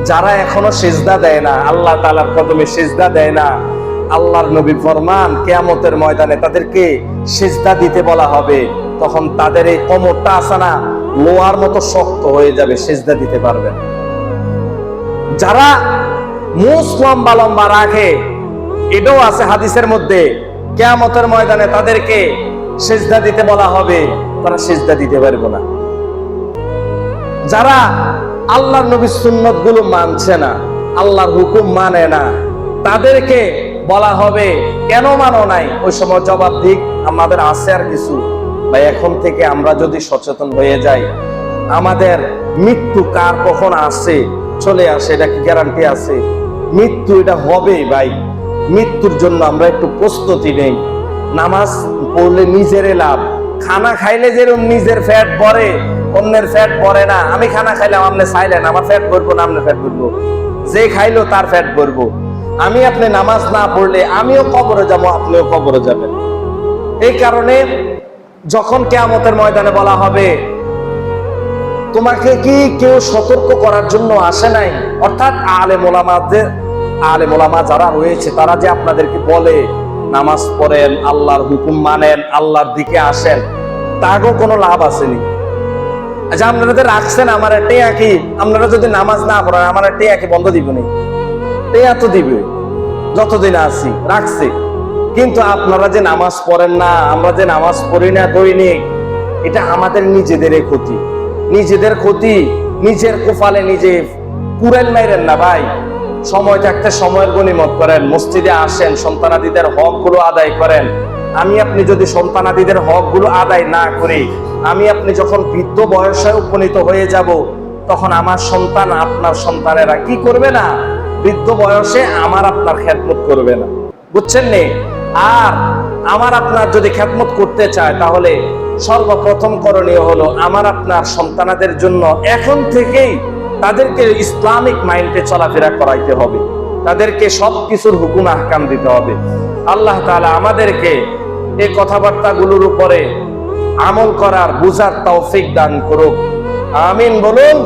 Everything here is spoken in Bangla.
যারা এখনো সিজদা দেয় না, আল্লাহ তাআলার কদমে সিজদা দেয় না, আল্লাহর নবী ফরমান কিয়ামতের ময়দানে তাদেরকে সিজদা দিতে বলা হবে। তখন তাদের এই কোমরটা আছে না, লোহার মতো শক্ত হয়ে যাবে, সিজদা দিতে পারবেন। যারা মুখ লম্বা লম্বা রাখে, এটাও আছে হাদিসের মধ্যে, কিয়ামতের ময়দানে তাদেরকে সিজদা দিতে বলা হবে, তারা সিজদা দিতে পারবে না। যারা আল্লাহর নবীর সুন্নত গুলো মানছে না, আল্লাহর হুকুম মানে না, তাদেরকে বলা হবে কেন মানো নাই? ওই সময় জবাব দিক আমাদের আছে আর কিছু ভাই। এখন থেকে আমরা যদি সচেতন হয়ে যাই, আমাদের মৃত্যু কার কখন আসে চলে আসে এটা কি গ্যারান্টি আছে? মৃত্যু এটা হবেই ভাই। মৃত্যুর জন্য আমরা একটু প্রস্তুতি নেই। নামাজ পড়লে নিজের লাভ। খানা খাইলে যেরকম নিজের ফ্যাট ভরে, অন্যের ফ্যাট ভরে না। আমি খানা খাইলাম, আপনি চাইলেন আমার ফ্যাট ভরবো না, আপনি ফ্যাট ভরবো। যে খাইলো তার ফ্যাট ভরবো। আমি আপনি নামাজ না পড়লে আমিও কবরে যাবো, আপনিও কবরে যাবেন। এই কারণে যখন কিয়ামতের ময়দানে বলা হবে তোমাকে কি কেউ সতর্ক করার জন্য আসে নাই? অর্থাৎ আলেম ওলামা যারা রয়েছে তারা যে আপনাদেরকে বলে নামাজ পড়েন, আল্লাহর হুকুম মানেন, আল্লাহর দিকে আসেন, তারও কোনো লাভ আসেনি। আচ্ছা, আপনারা যে রাখছেন আমার টেয়া কি, আপনারা যদি নামাজ না পড়েন আমার টেয়া কি বন্ধ দিবেনি? টেয়া তো দিবে, যতদিন আছি রাখছে। কিন্তু আপনারা যে নামাজ পড়েন না, আমরা যে নামাজ পড়ি না দৈনিক, এটা আমাদের নিজেদেরই ক্ষতি। নিজেদের ক্ষতি, নিজের কোফালে নিজে কুড়াল মাইরেন না ভাই। সময় থাকতে সময়ের গনিমত করেন, মসজিদে আসেন, সন্তানাদিদের হক গুলো আদায় করেন। আমি আপনি যদি সন্তানাদিদের হক গুলো আদায় না করি, আমি আপনি যখন বৃদ্ধ বয়সে উপনীত হয়ে যাব, তখন আমার সন্তান, আপনার সন্তানেরা কি করবে না? বৃদ্ধ বয়সে আমার আপনার খেদমত করবে না, বুঝছেন নি? আর আমার আপনার যদি খেদমত করতে চায়, তাহলে সর্বপ্রথম করণীয় হলো আমার আপনার সন্তানাদের জন্য এখন থেকেই তাদেরকে ইসলামিক মাইন্ডে চলাফেরা করাইতে হবে, তাদেরকে সবকিছুর হুকুম আহকাম দিতে হবে। আল্লাহ তাআলা আমাদেরকে এই কথাবার্তাগুলোর উপরে আমল করার, বুঝার তৌফিক দান করুক। আমিন বলুন।